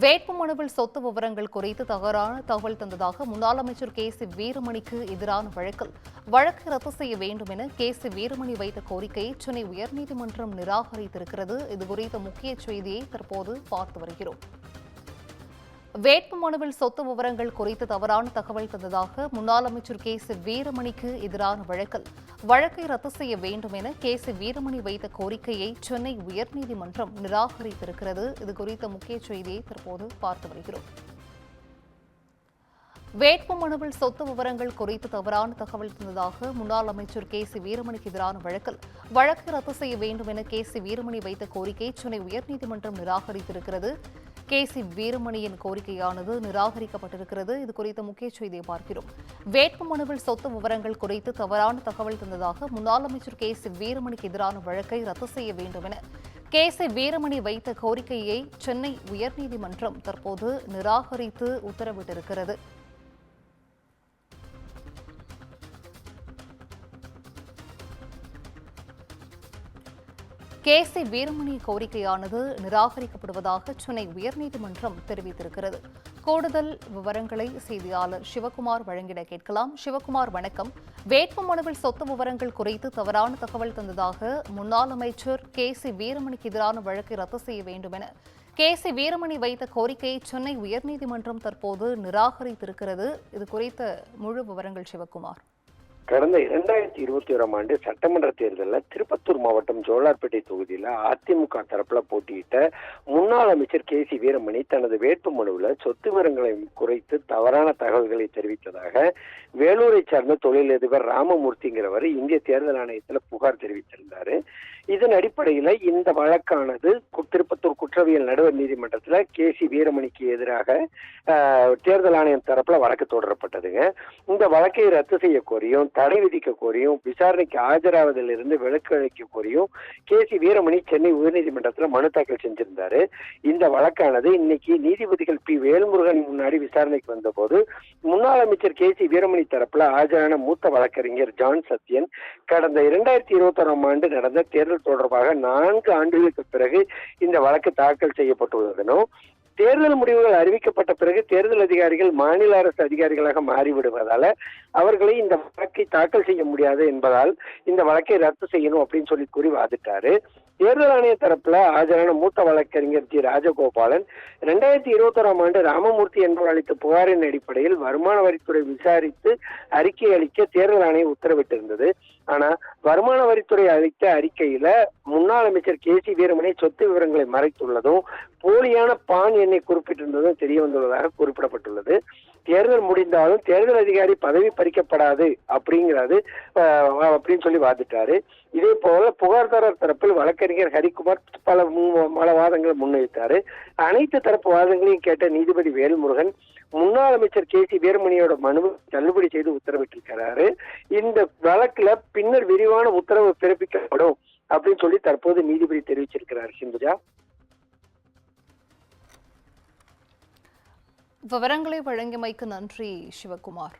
வேட்புமனுவில் சொத்து விவரங்கள் குறித்து தவறான தகவல் தந்ததாக முன்னாள் அமைச்சர் கே.சி. வீரமணிக்கு எதிரான வழக்கை ரத்து செய்ய வேண்டும் என கே.சி. வீரமணி வைத்த கோரிக்கையை சென்னை உயர்நீதிமன்றம் நிராகரித்திருக்கிறது. இதுகுறித்த முக்கிய செய்தியை தற்போது பார்த்து வருகிறோம். வேட்புமனுவில் சொத்து விவரங்கள் குறித்து தவறான தகவல் தந்ததாக முன்னாள் அமைச்சர் கே.சி. வீரமணிக்கு எதிரான வழக்கை ரத்து செய்ய வேண்டும் என கே.சி. வீரமணி வைத்த கோரிக்கையை சென்னை உயர்நீதிமன்றம் நிராகரித்திருக்கிறது. இதுகுறித்த முக்கிய செய்தியை தற்போது பார்த்து வருகிறோம். வேட்புமனுவில் சொத்து விவரங்கள் குறித்து தவறான தகவல் தந்ததாக முன்னாள் அமைச்சர் கே.சி. வீரமணிக்கு எதிரான வழக்கை ரத்து செய்ய வேண்டும் என கே.சி. வீரமணி வைத்த கோரிக்கையை சென்னை உயர்நீதிமன்றம் நிராகரித்திருக்கிறது. கே.சி. வீரமணியின் கோரிக்கையானது நிராகரிக்கப்பட்டிருக்கிறது. இது குறித்த முக்கிய செய்தியை பார்க்கிறோம். வேட்புமனுவில் சொத்து விவரங்கள் குறித்து தவறான தகவல் தந்ததாக முன்னாள் அமைச்சர் கே.சி. வீரமணிக்கு எதிரான வழக்கை ரத்து செய்ய வேண்டும் என கே.சி. வீரமணி வைத்த கோரிக்கையை சென்னை உயர்நீதிமன்றம் தற்போது நிராகரித்து உத்தரவிட்டிருக்கிறது. கே.சி. வீரமணி கோரிக்கையானது நிராகரிக்கப்படுவதாக சென்னை உயர்நீதிமன்றம் தெரிவித்திருக்கிறது. கூடுதல் விவரங்களை செய்தியாளர் சிவகுமார் வழங்கிட கேட்கலாம். சிவகுமார், வணக்கம். வேட்புமனுவில் சொத்து விவரங்கள் குறித்து தவறான தகவல் தந்ததாக முன்னாள் அமைச்சர் கே.சி. வீரமணிக்கு எதிரான வழக்கை ரத்து செய்ய வேண்டும் என கே.சி. வீரமணி வைத்த கோரிக்கையை சென்னை உயர்நீதிமன்றம் தற்போது நிராகரித்திருக்கிறது. இது குறித்த முழு விவரங்கள் சிவகுமார். கடந்த 2021 ஆண்டு சட்டமன்ற தேர்தலில் திருப்பத்தூர் மாவட்டம் ஜோலார்பேட்டை தொகுதியில் அதிமுக தரப்புல போட்டியிட்ட முன்னாள் அமைச்சர் கே.சி. வீரமணி தனது வேட்புமனுவில் சொத்து விவரங்களை குறித்து தவறான தகவல்களை தெரிவித்ததாக வேலூரை சார்ந்த தொழிலதிபர் ராமமூர்த்திங்கிறவர் இந்திய தேர்தல் ஆணையத்தில் புகார் தெரிவித்திருந்தாரு. இதன் அடிப்படையில் இந்த வழக்கானது திருப்பத்தூர் குற்றவியல் நடுவர் நீதிமன்றத்தில் கே.சி. வீரமணிக்கு எதிராக தேர்தல் ஆணையம் தரப்புல வழக்கு தொடரப்பட்டதுங்க. இந்த வழக்கை ரத்து செய்ய கோரியும் தடை விதிக்க கோரியும் விசாரணைக்கு ஆஜராவதிலிருந்து விலக்கு அளிக்க கோரியும் கே.சி. வீரமணி சென்னை உயர்நீதிமன்றத்தில் மனு தாக்கல் செஞ்சிருந்தாரு. இந்த வழக்கானது இன்னைக்கு நீதிபதிகள் பி. வேல்முருகன் முன்னாடி விசாரணைக்கு வந்தபோது முன்னாள் அமைச்சர் கே.சி. வீரமணி தரப்புல ஆஜரான மூத்த வழக்கறிஞர் ஜான் சத்யன் கடந்த 2021 ஆண்டு நடந்த தேர்தல் தொடர்பாக 4 ஆண்டுகளுக்கு பிறகு இந்த வழக்கு தாக்கல் செய்யப்பட்டுள்ளதனும் தேர்தல் முடிவுகள் அறிவிக்கப்பட்ட பிறகு தேர்தல் அதிகாரிகள் மாநில அரசு அதிகாரிகளாக மாறிவிடுவதால அவர்களை இந்த வழக்கை தாக்கல் செய்ய முடியாது என்பதால் இந்த வழக்கை ரத்து செய்யணும் அப்படின்னு சொல்லி கூறி வாதிட்டாரு. தேர்தல் ஆணைய தரப்புல ஆஜரான மூத்த வழக்கறிஞர் ஜி. ராஜகோபாலன் 2021 ஆண்டு ராமமூர்த்தி என்பவர் அளித்த புகாரின் அடிப்படையில் வருமான வரித்துறை விசாரித்து அறிக்கை அளிக்க தேர்தல் ஆணையம் உத்தரவிட்டிருந்தது. ஆனா வருமான வரித்துறை அளித்த அறிக்கையில முன்னாள் அமைச்சர் கே.சி. வீரமணி சொத்து விவரங்களை மறைத்துள்ளதும் போலியான பான் எண்ணை குறிப்பிட்டிருந்ததும் தெரிய வந்துள்ளதாக குறிப்பிடப்பட்டுள்ளது. தேர்தல் முடிந்தாலும் தேர்தல் அதிகாரி பதவி பறிக்கப்படாது அப்படின்னு சொல்லி வாதிட்டாரு. இதே போல புகார்தாரர் தரப்பில் வழக்கறிஞர் ஹரிக்குமார் பல வாதங்களை முன்வைத்தாரு. அனைத்து தரப்பு வாதங்களையும் கேட்ட நீதிபதி வேல்முருகன் முன்னாள் அமைச்சர் கே.சி. வீரமணியோட மனுவை தள்ளுபடி செய்து உத்தரவிட்டிருக்கிறாரு. இந்த வழக்குல பின்னர் விரிவான உத்தரவு பிறப்பிக்கப்படும் அப்படின்னு சொல்லி தற்போது நீதிபதி தெரிவிச்சிருக்கிறார். சிந்துஜா, விவரங்களை வழங்கியமைக்கு நன்றி சிவகுமார்.